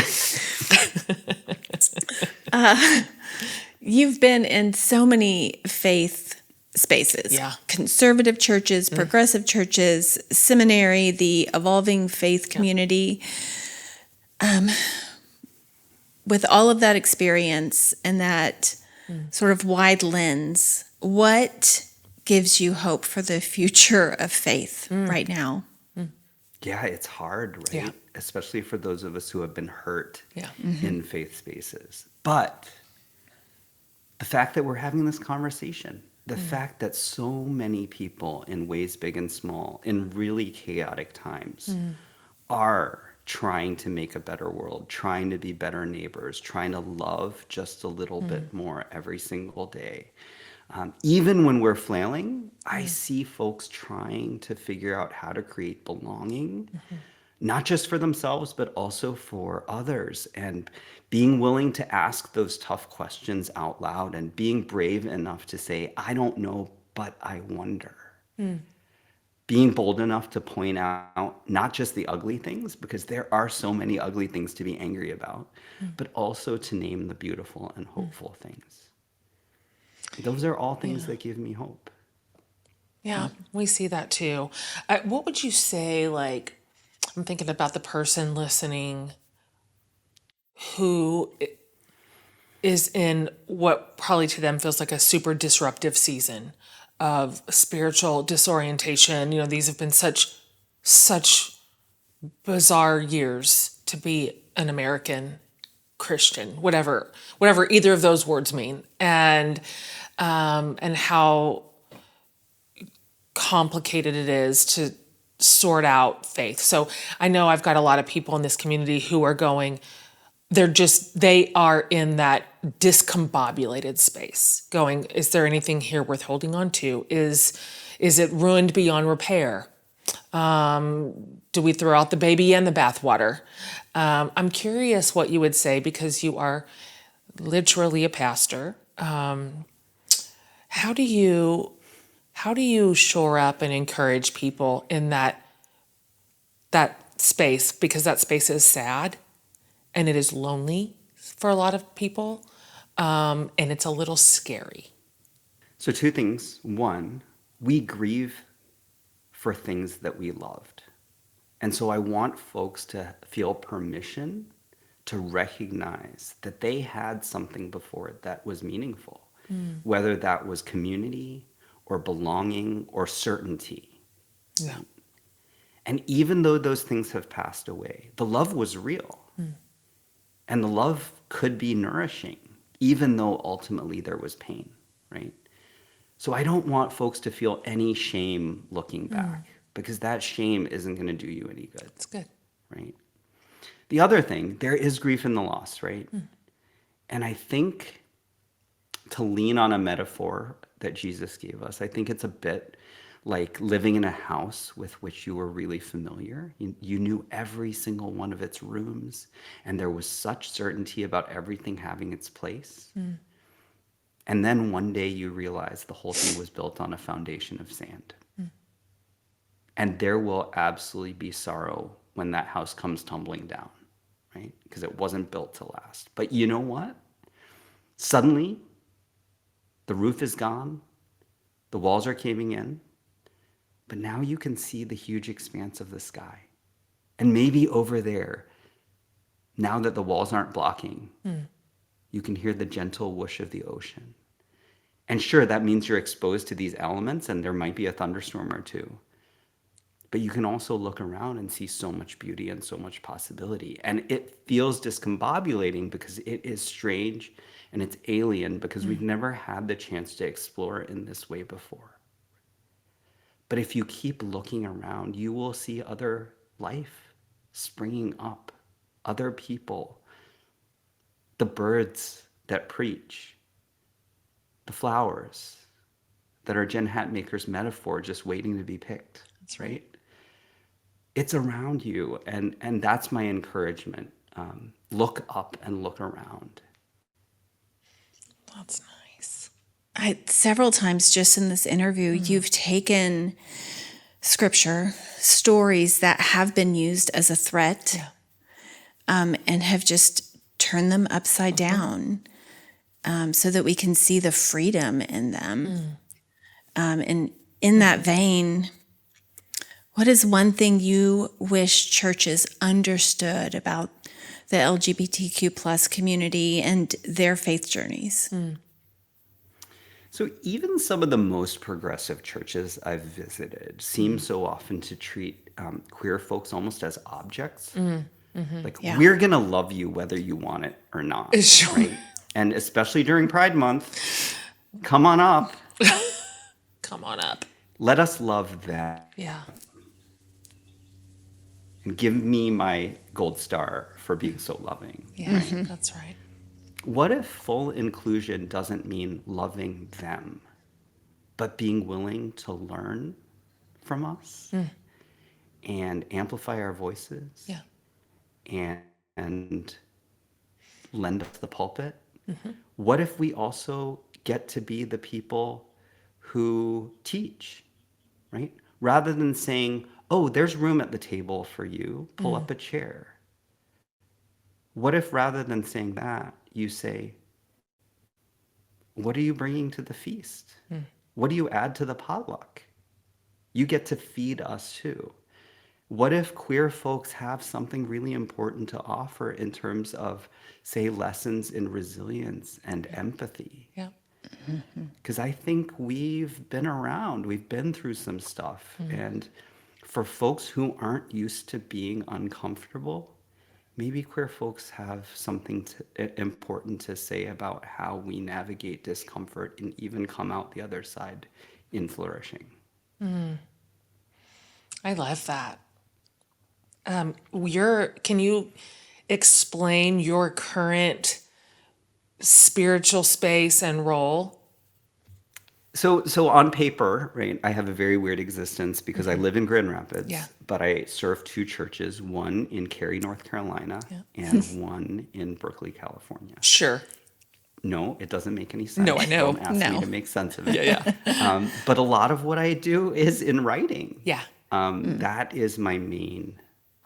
You've been in so many faith spaces. Yeah. Conservative churches, progressive churches, seminary, the evolving faith community. With all of that experience and that sort of wide lens, what gives you hope for the future of faith right now? Yeah, it's hard, right? Yeah. Especially for those of us who have been hurt Yeah. in faith spaces. But the fact that we're having this conversation, the fact that so many people in ways big and small, in really chaotic times, are trying to make a better world, trying to be better neighbors, trying to love just a little bit more every single day. Even when we're flailing, I see folks trying to figure out how to create belonging, not just for themselves, but also for others, and being willing to ask those tough questions out loud and being brave enough to say, I don't know, but I wonder. Being bold enough to point out not just the ugly things, because there are so many ugly things to be angry about, but also to name the beautiful and hopeful things. Those are all things that give me hope. Yeah, we see that too. What would you say, like, I'm thinking about the person listening who is in what probably to them feels like a super disruptive season of spiritual disorientation. These have been such bizarre years to be an American Christian, whatever either of those words mean, and how complicated it is to sort out faith. So I know I've got a lot of people in this community who are going, they are in that discombobulated space going, is there anything here worth holding on to? Is it ruined beyond repair? Do we throw out the baby and the bathwater? I'm curious what you would say, because you are literally a pastor. How do you shore up and encourage people in that space? Because that space is sad and it is lonely for a lot of people, and it's a little scary. So 2 things. 1, we grieve for things that we loved. And so I want folks to feel permission to recognize that they had something before that was meaningful, whether that was community or belonging or certainty. Yeah. And even though those things have passed away, the love was real. And the love could be nourishing even though ultimately there was pain, right? So I don't want folks to feel any shame looking back, because that shame isn't going to do you any good, It's good. right? The other thing, there is grief in the loss, right? And I think, to lean on a metaphor that Jesus gave us, I think it's a bit like living in a house with which you were really familiar. You knew every single one of its rooms, and there was such certainty about everything having its place. And then one day you realize the whole thing was built on a foundation of sand. And there will absolutely be sorrow when that house comes tumbling down, right? Because it wasn't built to last. But you know what? Suddenly, the roof is gone, the walls are caving in, but now you can see the huge expanse of the sky. And maybe over there, now that the walls aren't blocking, you can hear the gentle whoosh of the ocean. And sure, that means you're exposed to these elements, and there might be a thunderstorm or two. But you can also look around and see so much beauty and so much possibility. And it feels discombobulating because it is strange and it's alien, because we've never had the chance to explore in this way before. But if you keep looking around, you will see other life springing up, other people, the birds that preach, the flowers that are Jen Hatmaker's metaphor, just waiting to be picked. That's right. It's around you, and that's my encouragement. Look up and look around. That's nice. Several times just in this interview, you've taken scripture, stories that have been used as a threat, and have just turned them upside down, so that we can see the freedom in them. And in that vein, what is one thing you wish churches understood about the LGBTQ plus community and their faith journeys? So even some of the most progressive churches I've visited seem so often to treat queer folks almost as objects. Like, we're going to love you whether you want it or not. Sure. Right? And especially during Pride Month, come on up. Come on up. Let us love that. Yeah. And give me my gold star for being so loving. Yeah, that's right. What if full inclusion doesn't mean loving them, but being willing to learn from us and amplify our voices and lend us the pulpit? What if we also get to be the people who teach, right? Rather than saying, oh, there's room at the table for you, pull up a chair. What if rather than saying that, you say, what are you bringing to the feast? What do you add to the potluck? You get to feed us too. What if queer folks have something really important to offer in terms of, say, lessons in resilience and empathy? Yeah. Because I think we've been around, we've been through some stuff. And for folks who aren't used to being uncomfortable, maybe queer folks have something important to say about how we navigate discomfort and even come out the other side in flourishing. I love that. Can you explain your current spiritual space and role? So on paper, right, I have a very weird existence because I live in Grand Rapids, but I serve two churches, one in Cary, North Carolina, and one in Berkeley, California. Sure. No, it doesn't make any sense. No, I know. Don't ask me to make sense of it. Yeah. But a lot of what I do is in writing. Yeah. That is my main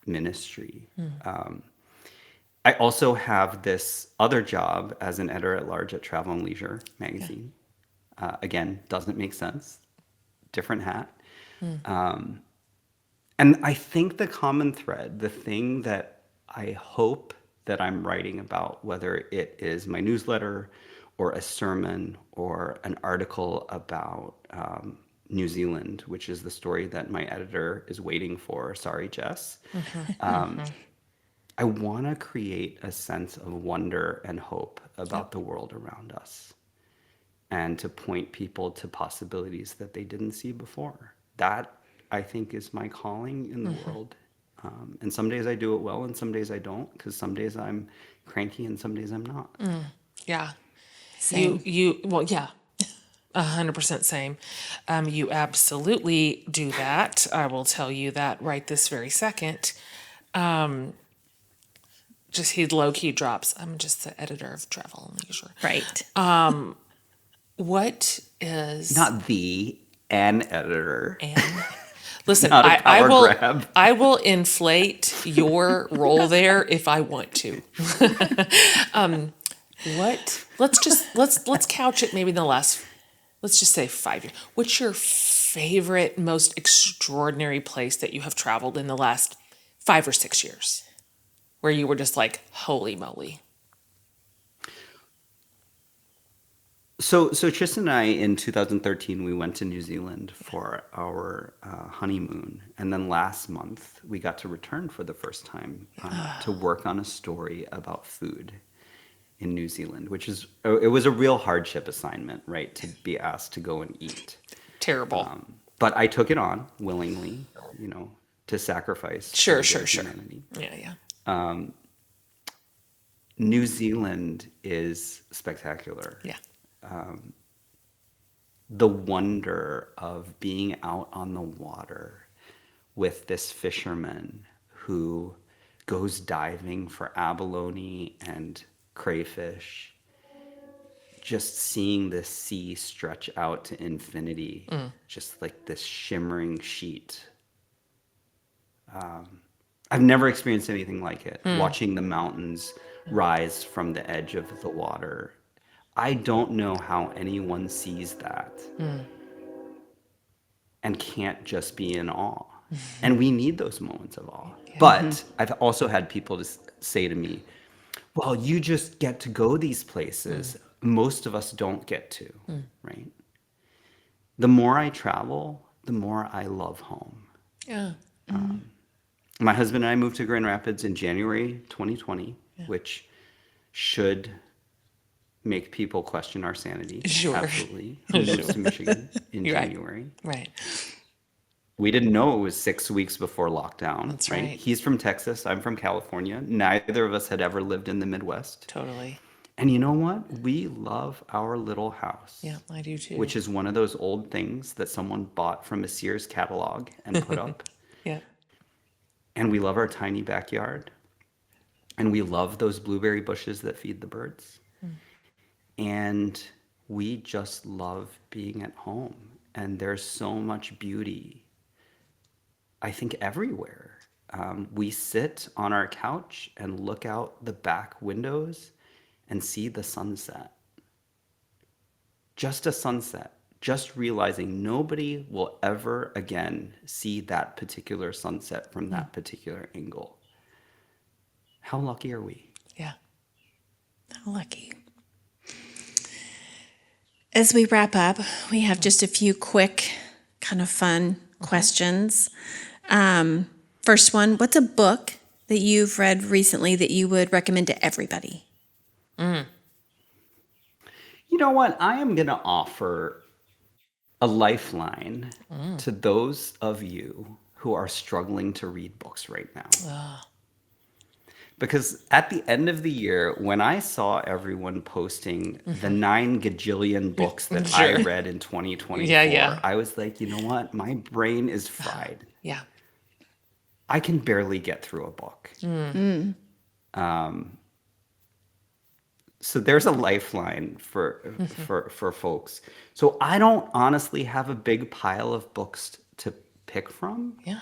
ministry. I also have this other job as an editor-at-large at Travel and Leisure magazine. Again, doesn't make sense. Different hat. And I think the common thread, the thing that I hope that I'm writing about, whether it is my newsletter or a sermon or an article about New Zealand, which is the story that my editor is waiting for. Sorry, Jess. I want to create a sense of wonder and hope about Yep. the world around us, and to point people to possibilities that they didn't see before. That, I think, is my calling in the world. And some days I do it well, and some days I don't, because some days I'm cranky and some days I'm not. Yeah. Same. Well, yeah, 100% same. You absolutely do that. I will tell you that right this very second. Just he low key drops. I'm just the editor of Travel and Leisure. Right. What is Not the an editor, Anne? Listen, not a I power will grab. I will inflate your role there if I want to. What? Let's couch it maybe in the last, let's just say 5 years. What's your favorite, most extraordinary place that you have traveled in the last 5 or 6 years, where you were just like, holy moly? So Tristan and I, in 2013, we went to New Zealand for our honeymoon, and then last month we got to return for the first time to work on a story about food in New Zealand, which is it was a real hardship assignment, right? To be asked to go and eat, Terrible. but I took it on willingly, to sacrifice for Sure, the good sure, of sure. humanity. Yeah, yeah. New Zealand is spectacular. Yeah. The wonder of being out on the water with this fisherman who goes diving for abalone and crayfish, just seeing the sea stretch out to infinity, just like this shimmering sheet. I've never experienced anything like it. Watching the mountains rise from the edge of the water. I don't know how anyone sees that and can't just be in awe. And we need those moments of awe. But I've also had people say to me, well, you just get to go these places. Most of us don't get to, right? The more I travel, the more I love home. Yeah. My husband and I moved to Grand Rapids in January 2020, which should make people question our sanity. Sure. Absolutely. Who moves to Michigan in You're right. January? Right. We didn't know it was 6 weeks before lockdown, That's right? right. He's from Texas. I'm from California. Neither of us had ever lived in the Midwest. Totally. And you know what? We love our little house. Yeah, I do too. Which is one of those old things that someone bought from a Sears catalog and put up. Yeah. And we love our tiny backyard. And we love those blueberry bushes that feed the birds. And we just love being at home. And there's so much beauty, I think, everywhere. We sit on our couch and look out the back windows and see the sunset. Just a sunset. Just realizing nobody will ever again see that particular sunset from that particular angle. How lucky are we? Yeah. How lucky. As we wrap up, we have just a few quick, kind of fun questions. First one, what's a book that you've read recently that you would recommend to everybody? You know what? I am going to offer a lifeline to those of you who are struggling to read books right now. Because at the end of the year, when I saw everyone posting the 9 gajillion books that I Sure. read in 2024, Yeah. I was like, you know what? My brain is fried. Yeah. I can barely get through a book. So there's a lifeline for folks. So I don't honestly have a big pile of books to pick from. Yeah.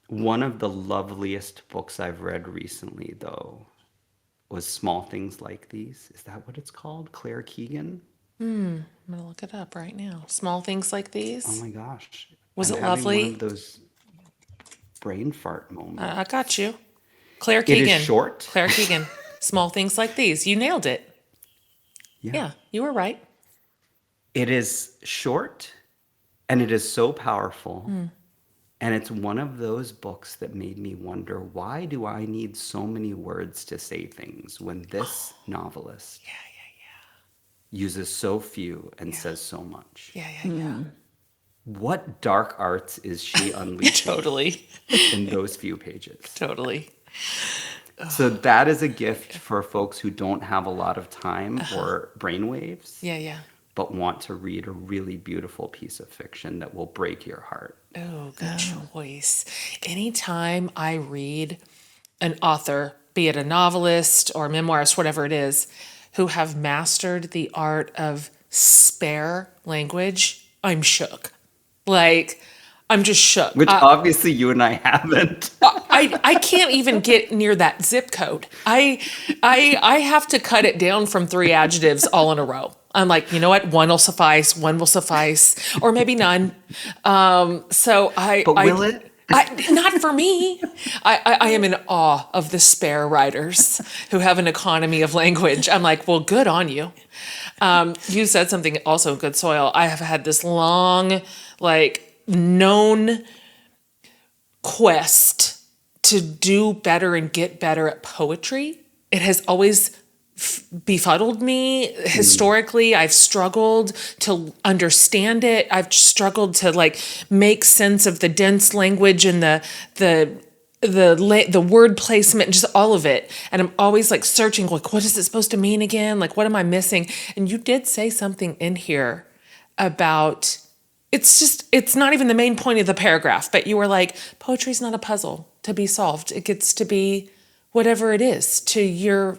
One of the loveliest books I've read recently, though, was Small Things Like These. Is that what it's called? Claire Keegan? I'm gonna look it up right now. Small things like Oh these. my gosh. Was I'm it having lovely? one of those brain fart moments. I got you. Claire It Keegan. is short. Claire Keegan. Small things like these. You nailed it. Yeah, you were right. It is short and it is so powerful. And it's one of those books that made me wonder, why do I need so many words to say things when this novelist uses so few and says so much? Yeah. What dark arts is she unleashing Totally. in those few pages? Totally. So that is a gift for folks who don't have a lot of time or brainwaves, Yeah. but want to read a really beautiful piece of fiction that will break your heart. Oh, good choice. Anytime I read an author, be it a novelist or memoirist, whatever it is, who have mastered the art of spare language, I'm shook. Like, I'm just shook. Which obviously you and I haven't. I can't even get near that zip code. I have to cut it down from 3 adjectives all in a row. I'm like, you know what? One will suffice, or maybe none. But will it? Not for me. I am in awe of the spare writers who have an economy of language. I'm like, well, good on you. You said something also good soil. I have had this long, known quest to do better and get better at poetry. It has always befuddled me. Historically, I've struggled to understand it. I've struggled to make sense of the dense language and the word placement and just all of it. And I'm always searching, what is it supposed to mean again? What am I missing? And you did say something in here about it's not even the main point of the paragraph, but you were like, poetry's not a puzzle to be solved. It gets to be whatever it is to you.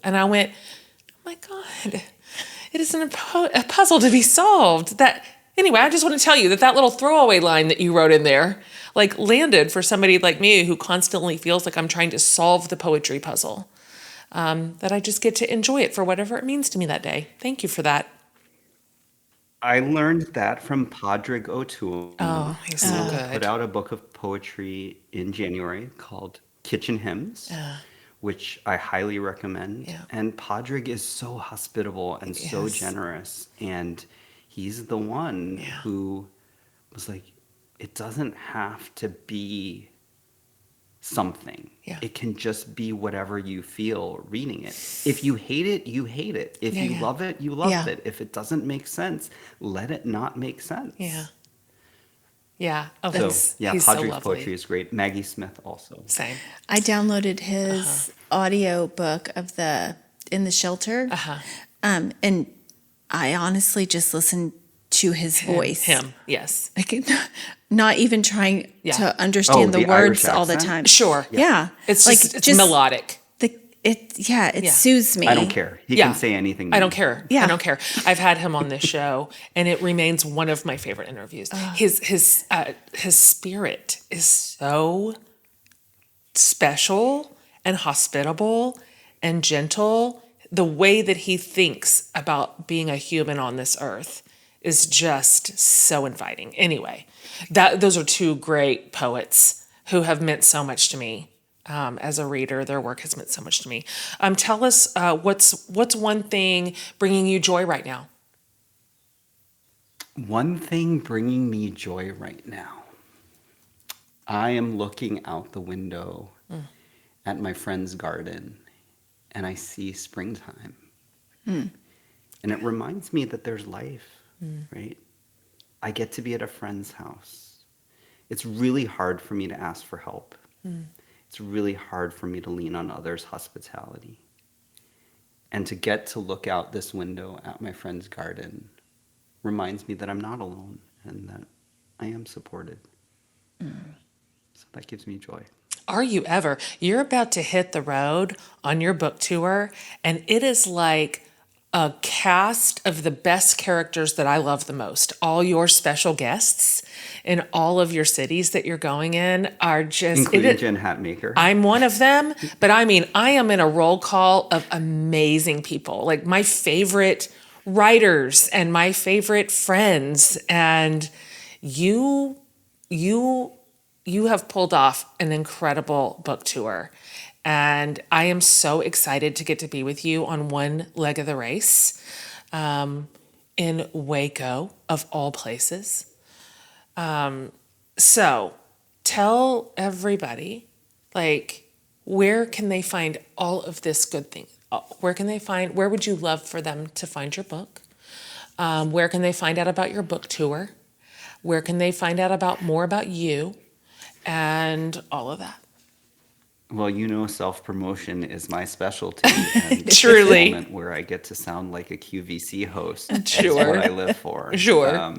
And I went, oh my God, it isn't a puzzle to be solved. Anyway, I just want to tell you that little throwaway line that you wrote in there, landed for somebody like me who constantly feels like I'm trying to solve the poetry puzzle. That I just get to enjoy it for whatever it means to me that day. Thank you for that. I learned that from Padraig O'Toole. Oh, he's so who good. Put out a book of poetry in January called Kitchen Hymns, which I highly recommend. Yeah. And Padraig is so hospitable and so Yes. generous. And he's the one who was like, it doesn't have to be something. Yeah. It can just be whatever you feel reading it. If you hate it, you hate it. If you love it, you love it. If it doesn't make sense, let it not make sense. Yeah. Oh, So, he's so Padraig's lovely. poetry is great. Maggie Smith also. Same. I downloaded his audio book of In the Shelter. And I honestly just listened to his voice. Him. Yes. Not even trying Yeah. to understand Oh, the the Irish words all the accent? time. Sure. Yeah. It's just melodic. It soothes me. I don't care. He can say anything. I don't care. Yeah. I don't care. I've had him on this show, and it remains one of my favorite interviews. His spirit is so special and hospitable and gentle. The way that he thinks about being a human on this earth is just so inviting. Anyway, those are 2 great poets who have meant so much to me. As a reader, their work has meant so much to me. Tell us what's one thing bringing you joy right now? One thing bringing me joy right now. I am looking out the window at my friend's garden, and I see springtime. And it reminds me that there's life, right? I get to be at a friend's house. It's really hard for me to ask for help. It's really hard for me to lean on others' hospitality. And to get to look out this window at my friend's garden reminds me that I'm not alone and that I am supported. So that gives me joy. Are you ever? You're about to hit the road on your book tour, and it is like a cast of the best characters that I love the most. All your special guests in all of your cities that you're going in are just... Including Jen Hatmaker. I'm one of them, but I am in a roll call of amazing people, my favorite writers and my favorite friends, and you have pulled off an incredible book tour. And I am so excited to get to be with you on one leg of the race in Waco, of all places. So tell everybody, like, where can they find all of this good thing? Where would you love for them to find your book? Where can they find out about your book tour? Where can they find out about more about you and all of that? Well, self-promotion is my specialty, and this Truly. moment where I get to sound like a QVC host is Sure. what I live for. Sure.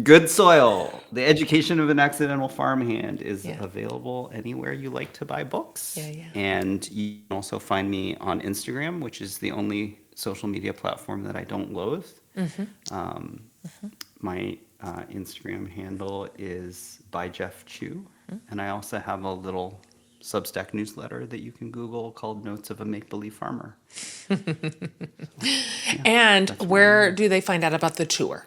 Good Soil, The Education of an Accidental Farmhand is Yeah. available anywhere you like to buy books. Yeah. And you can also find me on Instagram, which is the only social media platform that I don't loathe. My Instagram handle is by Jeff Chu. And I also have a little Substack newsletter that you can Google called Notes of a Make-Believe Farmer. And where do they find out about the tour?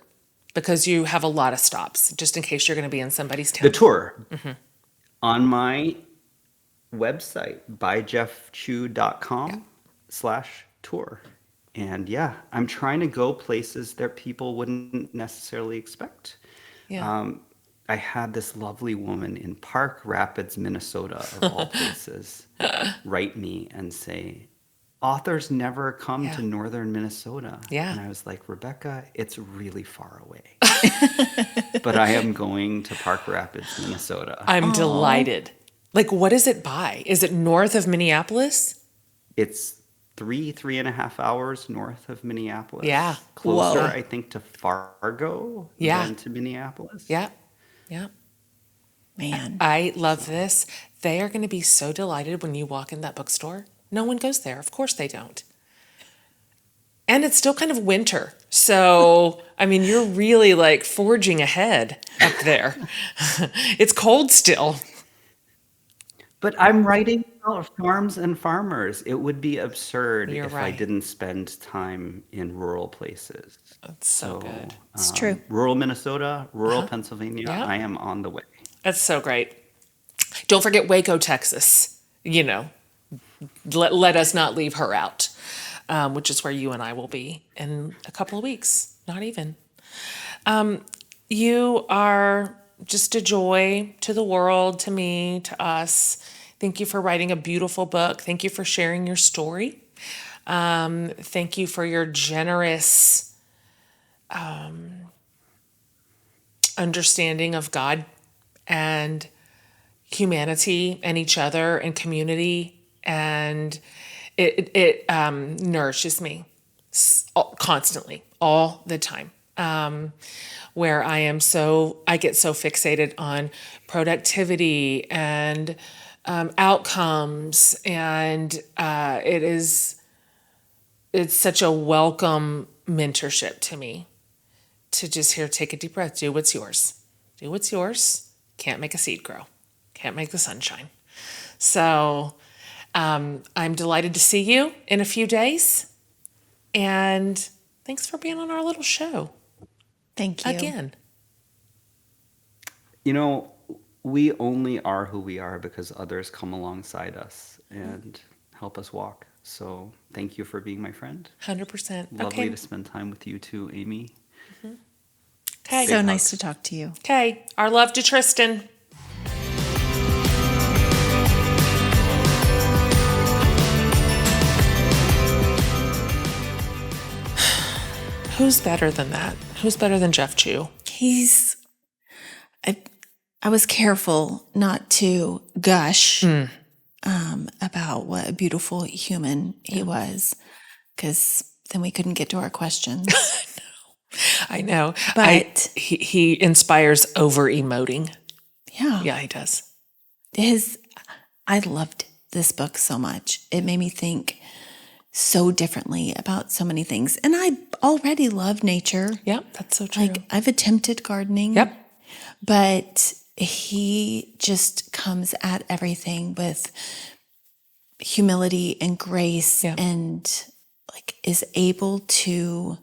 Because you have a lot of stops, just in case you're going to be in somebody's town. The tour. On my website, byjeffchu.com/tour. And yeah, I'm trying to go places that people wouldn't necessarily expect. Yeah. I had this lovely woman in Park Rapids, Minnesota, of all places, write me and say, authors never come to northern Minnesota. Yeah. And I was like, Rebecca, it's really far away. But I am going to Park Rapids, Minnesota. I'm delighted. Like, what is it by? Is it north of Minneapolis? It's 3.5 hours north of Minneapolis. Yeah. Closer, Whoa. I think, to Fargo Yeah. than to Minneapolis. Yeah. Yeah. Man. I love this. They are going to be so delighted when you walk in that bookstore. No one goes there. Of course they don't. And it's still kind of winter. So, I mean, you're really like forging ahead up there. It's cold still. But I'm writing about farms and farmers. It would be absurd You're if I right. didn't spend time in rural places. That's so good. It's true. Rural Minnesota, rural Pennsylvania, Yeah. I am on the way. That's so great. Don't forget Waco, Texas. Let us not leave her out, which is where you and I will be in a couple of weeks. Not even. You are just a joy to the world, to me, to us. Thank you for writing a beautiful book. Thank you for sharing your story. Thank you for your generous understanding of God and humanity and each other and community. And it nourishes me constantly, all the time. Where I get so fixated on productivity and outcomes, and it's such a welcome mentorship to me to just take a deep breath, do what's yours. Do what's yours. Can't make a seed grow. Can't make the sun shine. So I'm delighted to see you in a few days. And thanks for being on our little show. Thank you. Again. We only are who we are because others come alongside us and help us walk. So thank you for being my friend. 100%. Lovely to spend time with you too, Amy. Okay. So Big nice hugs. to talk to you. Okay. Our love to Tristan. Who's better than that? Who's better than Jeff Chu? I was careful not to gush about what a beautiful human he was, because then we couldn't get to our questions. I know. But- he inspires over emoting. Yeah. Yeah, he does. I loved this book so much. It made me think so differently about so many things. And I already love nature. Yep, that's so true. Like, I've attempted gardening. Yep. But he just comes at everything with humility and grace, Yeah. and like is able to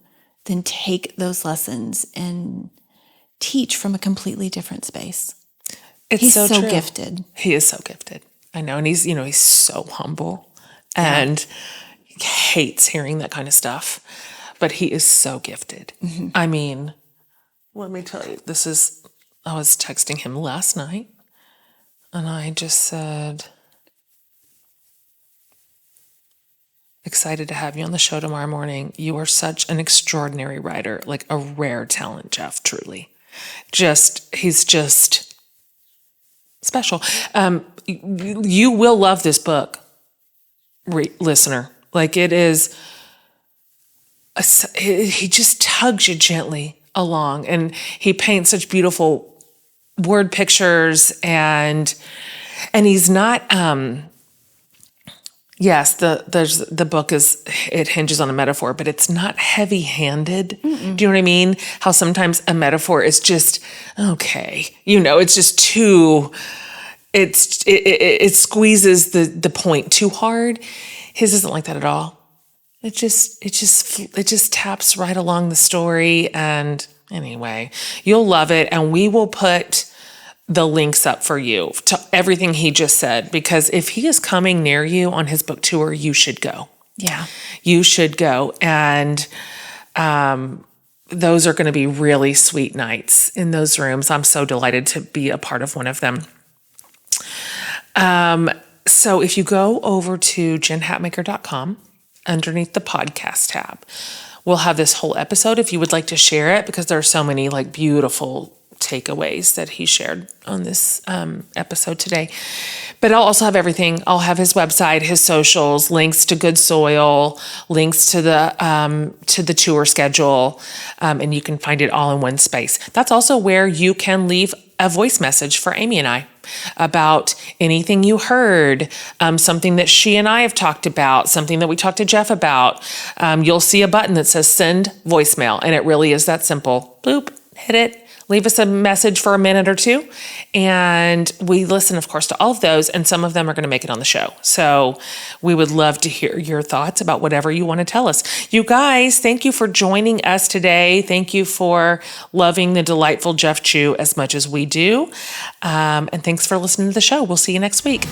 then take those lessons and teach from a completely different space. It's He's so so true. gifted. He is so gifted. I know. And he's so humble and he hates hearing that kind of stuff, but he is so gifted. I mean, let me tell you, I was texting him last night, and I just said, excited to have you on the show tomorrow morning. You are such an extraordinary writer, like a rare talent, Jeff, truly. He's just special. You will love this book, listener. Like it is, he just tugs you gently along, and he paints such beautiful word pictures, and he's not, yes, the book it hinges on a metaphor, but it's not heavy-handed. Mm-mm. Do you know what I mean? How sometimes a metaphor is just, okay, it's just too, it squeezes the point too hard. His isn't like that at all. It just taps right along the story. And anyway, you'll love it. And we will put the links up for you to everything he just said, because if he is coming near you on his book tour, you should go. Yeah. You should go. And those are going to be really sweet nights in those rooms. I'm so delighted to be a part of one of them. So if you go over to jenhatmaker.com, underneath the podcast tab, we'll have this whole episode if you would like to share it, because there are so many like beautiful takeaways that he shared on this episode today. But I'll also have everything. I'll have his website, his socials, links to Good Soil, links to the tour schedule, and you can find it all in one space. That's also where you can leave a voice message for Amy and I about anything you heard, something that she and I have talked about, something that we talked to Jeff about. You'll see a button that says send voicemail, and it really is that simple. Boop, hit it. Leave us a message for a minute or two. And we listen, of course, to all of those, and some of them are going to make it on the show. So we would love to hear your thoughts about whatever you want to tell us. You guys, thank you for joining us today. Thank you for loving the delightful Jeff Chu as much as we do. And thanks for listening to the show. We'll see you next week.